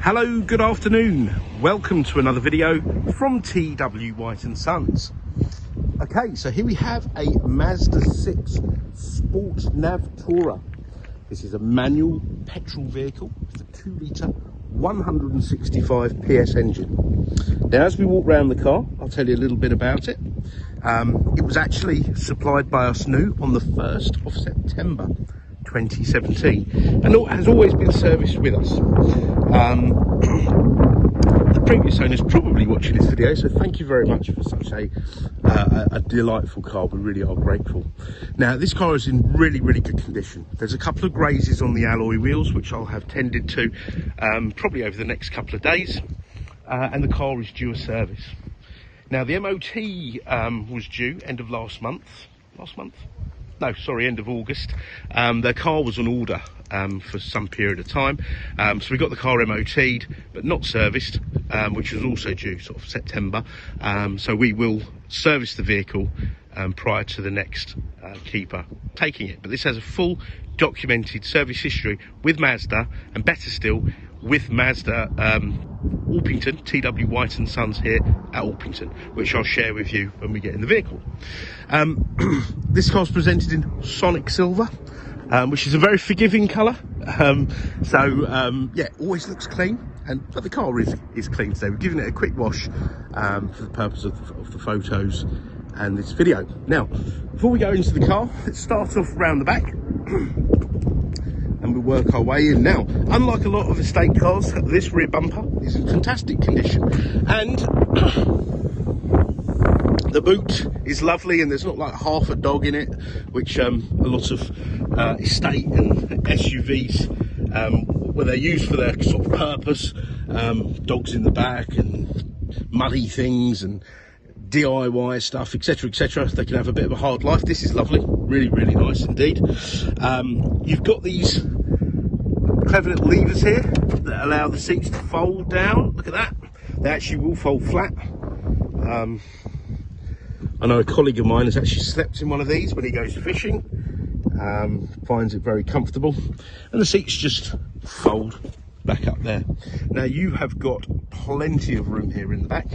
Hello, good afternoon. Welcome to another video from TW White & Sons. Okay, so here we have a Mazda6 Sport Nav Tourer. This is a manual petrol vehicle with a 2-litre 165 PS engine. Now, as we walk around the car, I'll tell you a little bit about it. It was actually supplied by us new on the 1st of September 2017 and has always been serviced with us. The previous owner is probably watching this video, so thank you very much for such a delightful car. We really are grateful. Now, this car is in really good condition. There's a couple of grazes on the alloy wheels which I'll have tended to probably over the next couple of days, and the car is due a service. Now, the MOT was due end of end of August. The car was on order for some period of time, so we got the car MOT'd but not serviced, which was also due sort of September. So we will service the vehicle prior to the next keeper taking it. But this has a full documented service history with Mazda, and better still, with Mazda Orpington, TW White & Sons here at Orpington, which I'll share with you when we get in the vehicle. This car's presented in Sonic Silver, which is a very forgiving colour. Yeah, always looks clean, but the car is clean today. We're giving it a quick wash for the purpose of the photos and this video. Now, before we go into the car, let's start off round the back and we'll work our way in. Now, unlike a lot of estate cars, this rear bumper is in fantastic condition, and the boot is lovely, and there's not like half a dog in it, which a lot of estate and SUVs, where they're used for their sort of purpose, dogs in the back and muddy things and DIY stuff, etc, they can have a bit of a hard life. This is lovely, really nice indeed. You've got these clever little levers here that allow the seats to fold down. Look at that, they actually will fold flat. I know a colleague of mine has actually slept in one of these when he goes fishing, finds it very comfortable, and the seats just fold back up there. Now, you have got plenty of room here in the back,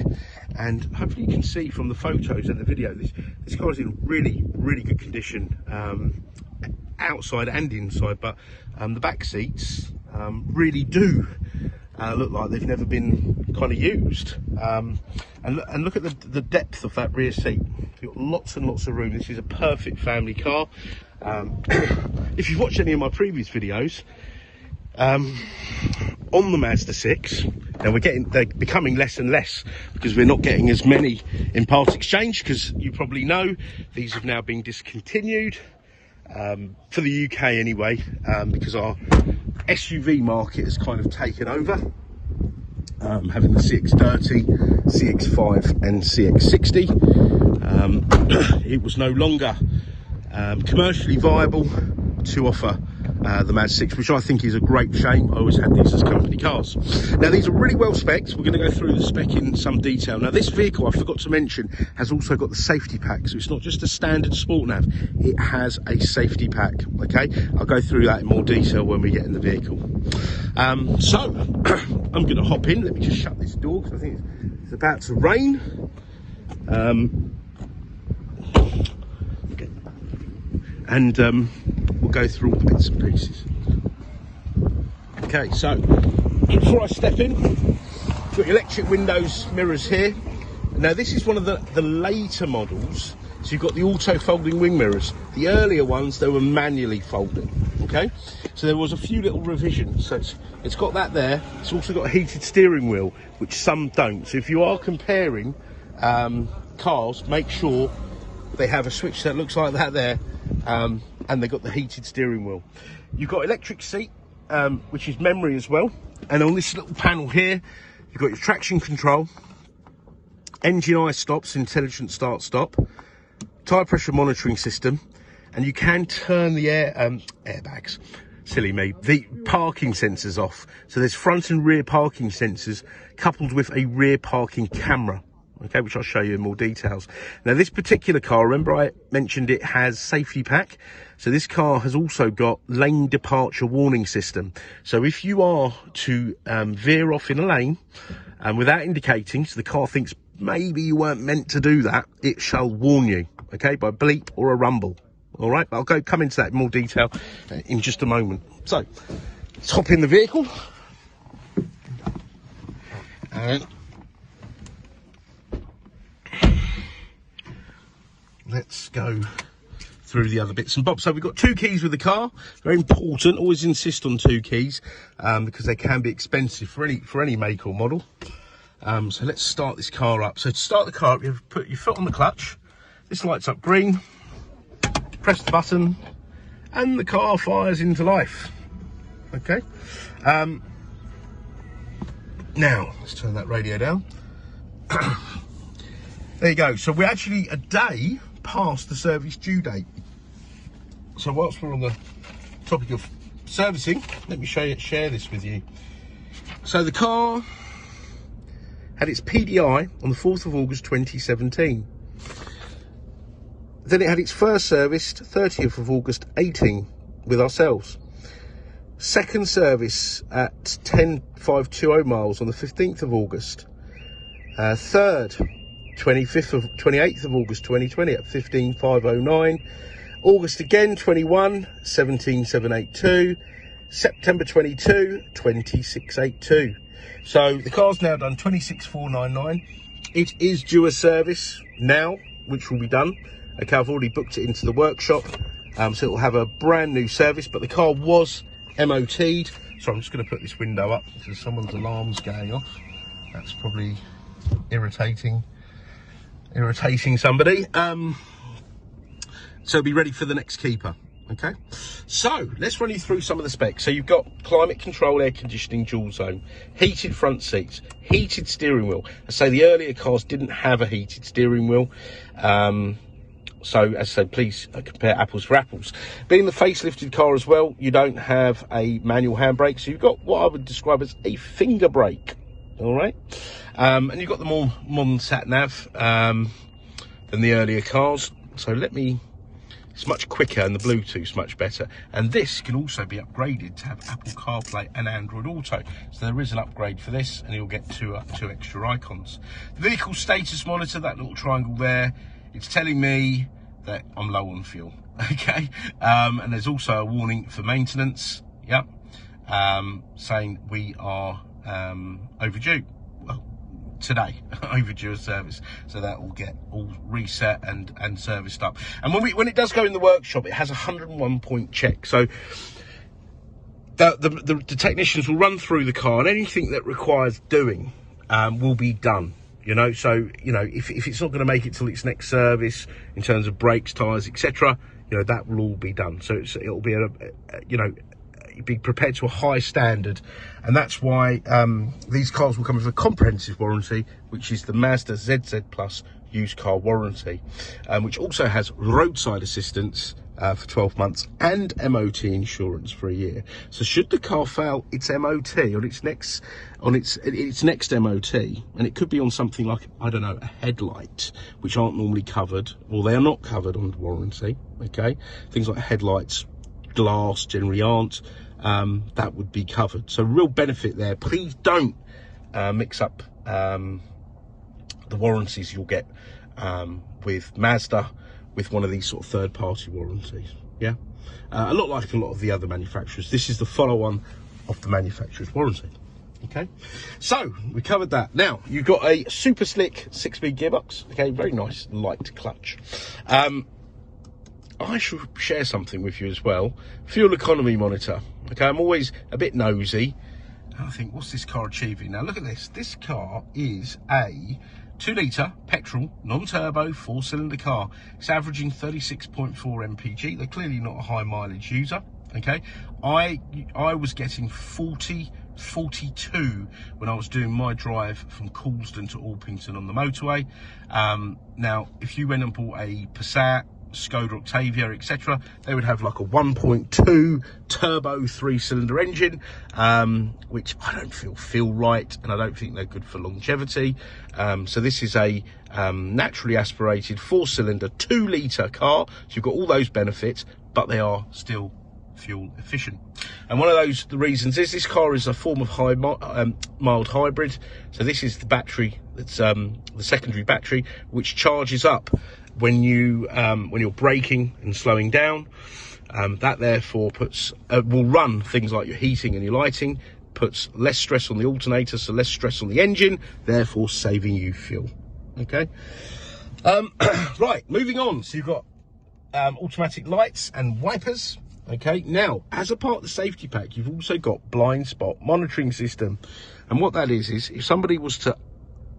and hopefully you can see from the photos and the video, this car is in really good condition, outside and inside, but the back seats really do look like they've never been kind of used, and look at the depth of that rear seat. You've got lots and lots of room. This is a perfect family car. If you've watched any of my previous videos on the Mazda6, now they're becoming less and less because we're not getting as many in part exchange, because you probably know these have now been discontinued for the UK anyway, because our SUV market has kind of taken over, having the CX-30, CX-5 and CX-60. It was no longer commercially viable to offer the Mazda6, which I think is a great shame. I always had these as company cars. Now, these are really well spec'd. We're going to go through the spec in some detail. Now, this vehicle, I forgot to mention, has also got the safety pack, so it's not just a standard sport nav, it has a safety pack. Okay, I'll go through that in more detail when we get in the vehicle. So I'm going to hop in. Let me just shut this door because I think it's about to rain. And we'll go through all the bits and pieces. Okay, so before I step in, you've got electric windows, mirrors here. Now, this is one of the later models, so you've got the auto folding wing mirrors. The earlier ones, they were manually folding. Okay, so there was a few little revisions. So it's got that there. It's also got a heated steering wheel, which some don't. So if you are comparing cars, make sure they have a switch that looks like that there, and they've got the heated steering wheel. You've got electric seat, which is memory as well, and on this little panel here you've got your traction control, engine eye stops, intelligent start stop, tyre pressure monitoring system, and you can turn the airbags, silly me, the parking sensors off. So there's front and rear parking sensors coupled with a rear parking camera. okay, which I'll show you in more details. Now, this particular car, remember I mentioned it has safety pack. So this car has also got lane departure warning system. So if you are to veer off in a lane without indicating, so the car thinks maybe you weren't meant to do that, it shall warn you, okay, by bleep or a rumble. All right, but I'll come into that in more detail in just a moment. So let's hop in the vehicle. And let's go through the other bits and bobs. So we've got 2 keys with the car. Very important. Always insist on 2 keys because they can be expensive for any make or model. So let's start this car up. So to start the car up, you have to put your foot on the clutch. This lights up green. Press the button, and the car fires into life. Okay. Now let's turn that radio down. There you go. So we're actually a day past the service due date. So whilst we're on the topic of servicing, let me share this with you. So the car had its PDI on the 4th of August 2017. Then it had its first serviced 30th of August 18 with ourselves. Second service at 10,520 miles on the 15th of August. Third, 28th of August 2020 at 15,509. August again, 21, 17,782. September 22, 26,882. So the car's now done 26,499. It is due a service now, which will be done. Okay, I've already booked it into the workshop, so it will have a brand new service, but the car was MOT'd. So I'm just going to put this window up because someone's alarm's going off. That's probably irritating somebody. So be ready for the next keeper. Okay, so let's run you through some of the specs. So you've got climate control, air conditioning, dual zone, heated front seats, heated steering wheel. I say the earlier cars didn't have a heated steering wheel. So as I said, please compare apples for apples. Being the facelifted car as well, you don't have a manual handbrake. So you've got what I would describe as a finger brake. All right. And you've got the more modern sat nav than the earlier cars. So it's much quicker and the Bluetooth's much better. And this can also be upgraded to have Apple CarPlay and Android Auto. So there is an upgrade for this, and you'll get two extra icons. The vehicle status monitor, that little triangle there, it's telling me that I'm low on fuel. Okay. And there's also a warning for maintenance. Yep. Saying we are overdue. Well, today, overdue a service, so that will get all reset and serviced up. And when it does go in the workshop, it has a 101-point check. So the technicians will run through the car, and anything that requires doing will be done. You know, so you know if it's not going to make it till its next service in terms of brakes, tyres, etc., you know, that will all be done. So it'll be be prepared to a high standard, and that's why these cars will come with a comprehensive warranty, which is the Mazda6 Plus used car warranty, which also has roadside assistance for 12 months and MOT insurance for a year. So should the car fail its MOT on its next MOT, and it could be on something like, I don't know, a headlight, which aren't normally covered, or they are not covered on warranty. Okay, things like headlights, glass generally aren't. That would be covered. So real benefit there. Please don't mix up the warranties you'll get with Mazda with one of these sort of third-party warranties. Yeah, a lot like a lot of the other manufacturers. This is the follow-on of the manufacturer's warranty. Okay, so we covered that. Now you've got a super slick 6-speed gearbox. Okay, very nice light clutch. I should share something with you as well. Fuel economy monitor. Okay, I'm always a bit nosy. I think, what's this car achieving? Now look at this. This car is a 2-litre petrol, non-turbo, 4-cylinder car. It's averaging 36.4 mpg. They're clearly not a high mileage user. Okay, I was getting 42 when I was doing my drive from Coulsdon to Orpington on the motorway. Now, if you went and bought a Passat Skoda Octavia, etc., they would have like a 1.2 turbo 3-cylinder engine, which I don't feel right, and I don't think they're good for longevity. So this is a naturally aspirated 4-cylinder 2-litre car, so you've got all those benefits, but they are still fuel efficient. And one of the reasons is this car is a form of mild hybrid. So this is the battery that's the secondary battery, which charges up when you're braking and slowing down. That therefore will run things like your heating and your lighting, puts less stress on the alternator, so less stress on the engine, therefore saving you fuel. Okay. Right, moving on. So you've got automatic lights and wipers. Okay, now as a part of the safety pack, you've also got blind spot monitoring system, and what that is if somebody was to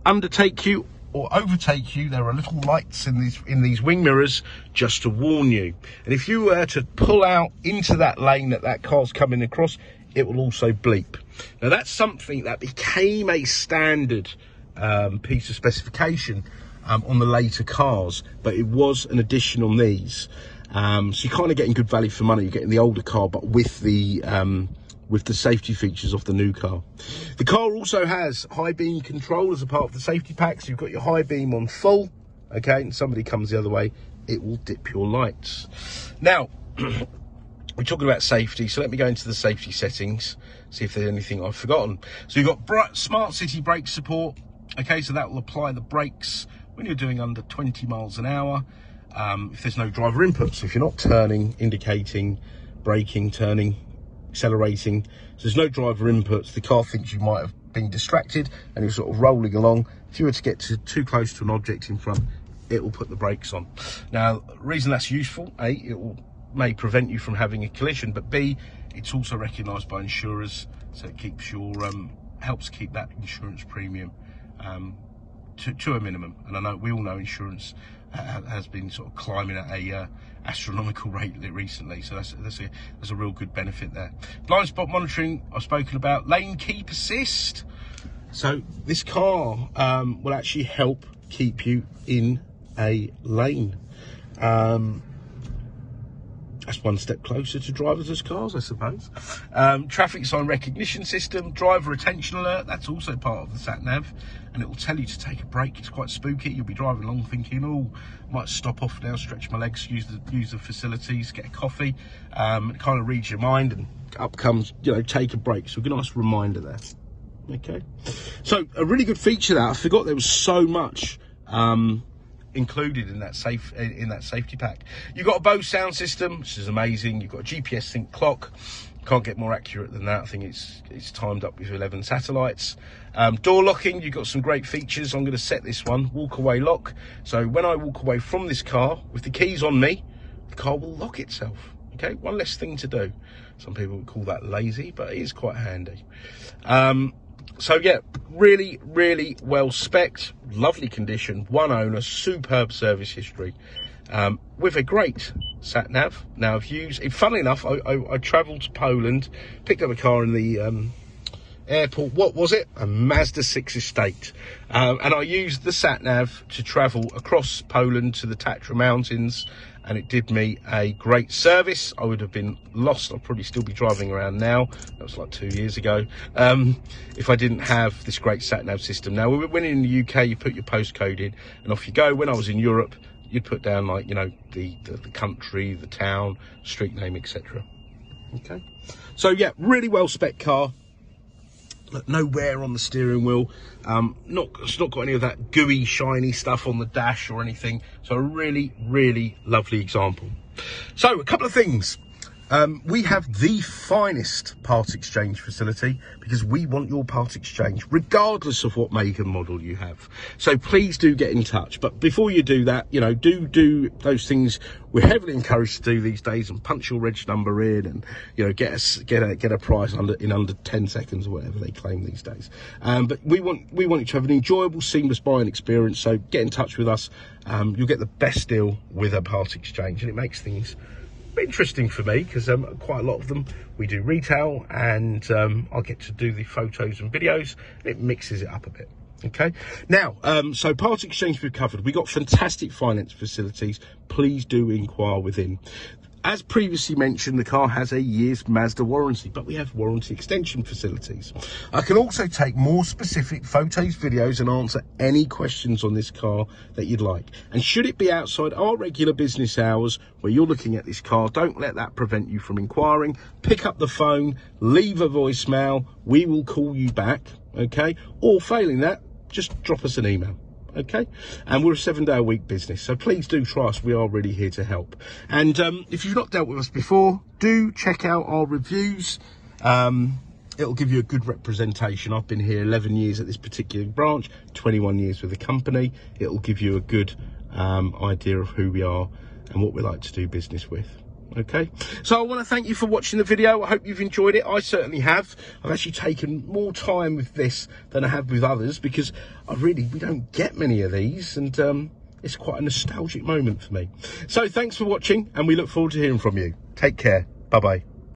undertake you or overtake you, there are little lights in these wing mirrors just to warn you. And if you were to pull out into that lane that car's coming across, it will also bleep. Now that's something that became a standard piece of specification on the later cars, but it was an addition on these. So you're kind of getting good value for money. You're getting the older car, but with the safety features of the new car. The car also has high beam control as a part of the safety pack. So you've got your high beam on full, okay, and somebody comes the other way, it will dip your lights. Now, we're talking about safety, so let me go into the safety settings, see if there's anything I've forgotten. So you've got smart city brake support, okay, so that will apply the brakes when you're doing under 20 miles an hour. If there's no driver input, so if you're not turning, indicating, braking, turning, accelerating, so there's no driver inputs, the car thinks you might have been distracted and you're sort of rolling along. If you were to get too close to an object in front, it will put the brakes on. Now, the reason that's useful, A, it may prevent you from having a collision, but B, it's also recognised by insurers, so it keeps your helps keep that insurance premium to a minimum. And I know we all know insurance has been sort of climbing at a astronomical rate recently, so that's a real good benefit there. Blind spot monitoring I've spoken about. Lane keep assist, so this car will actually help keep you in a lane. That's one step closer to driverless cars, I suppose. Traffic sign recognition system, driver attention alert, that's also part of the sat nav, and it will tell you to take a break. It's quite spooky. You'll be driving along thinking, oh, might stop off now, stretch my legs, use the facilities, get a coffee. It kind of reads your mind, and up comes, take a break. So a nice reminder there. Okay. So a really good feature that I forgot there was so much included in that safety pack. You've got a Bose sound system, which is amazing. You've got a GPS sync clock. Can't get more accurate than that. I think it's timed up with 11 satellites. Door locking, you've got some great features. I'm going to set this one walk away lock. So when I walk away from this car with the keys on me, the car will lock itself. Okay, one less thing to do. Some people would call that lazy, but it is quite handy. So yeah, really, really well spec'd, lovely condition, one owner, superb service history, with a great sat nav. Now I've used, funnily enough, I travelled to Poland, picked up a car in the airport. What was it? A Mazda6 estate, and I used the sat nav to travel across Poland to the Tatra Mountains, and it did me a great service. I would have been lost. I'd probably still be driving around now. That was like 2 years ago. If I didn't have this great sat-nav system. Now, when in the UK, you put your postcode in and off you go. When I was in Europe, you'd put down like, the country, the town, street name, etc. Okay. So yeah, really well spec car. Look, no wear on the steering wheel. It's not got any of that gooey, shiny stuff on the dash or anything. So a really, really lovely example. So a couple of things. We have the finest part exchange facility because we want your part exchange regardless of what make and model you have. So please do get in touch. But before you do that, do those things we're heavily encouraged to do these days, and punch your reg number in and get a price in under 10 seconds or whatever they claim these days. But we want you to have an enjoyable, seamless buying experience. So get in touch with us. You'll get the best deal with a part exchange, and it makes things interesting for me because quite a lot of them we do retail, and I'll get to do the photos and videos. It mixes it up a bit. Okay, now, so part exchange we've covered. We got fantastic finance facilities. Please do inquire within. As previously mentioned, the car has a year's Mazda warranty, but we have warranty extension facilities. I can also take more specific photos, videos, and answer any questions on this car that you'd like. And should it be outside our regular business hours where you're looking at this car, don't let that prevent you from inquiring. Pick up the phone, leave a voicemail, we will call you back, okay? Or failing that, just drop us an email. Okay, and we're a 7-day-a-week business, so please do try us. We are really here to help. And if you've not dealt with us before, do check out our reviews. It'll give you a good representation. I've been here 11 years at this particular branch, 21 years with the company. It'll give you a good idea of who we are and what we like to do business with. Okay, so I want to thank you for watching the video. I hope you've enjoyed it. I certainly have. I've actually taken more time with this than I have with others because we don't get many of these, and it's quite a nostalgic moment for me. So thanks for watching, and we look forward to hearing from you. Take care. Bye bye.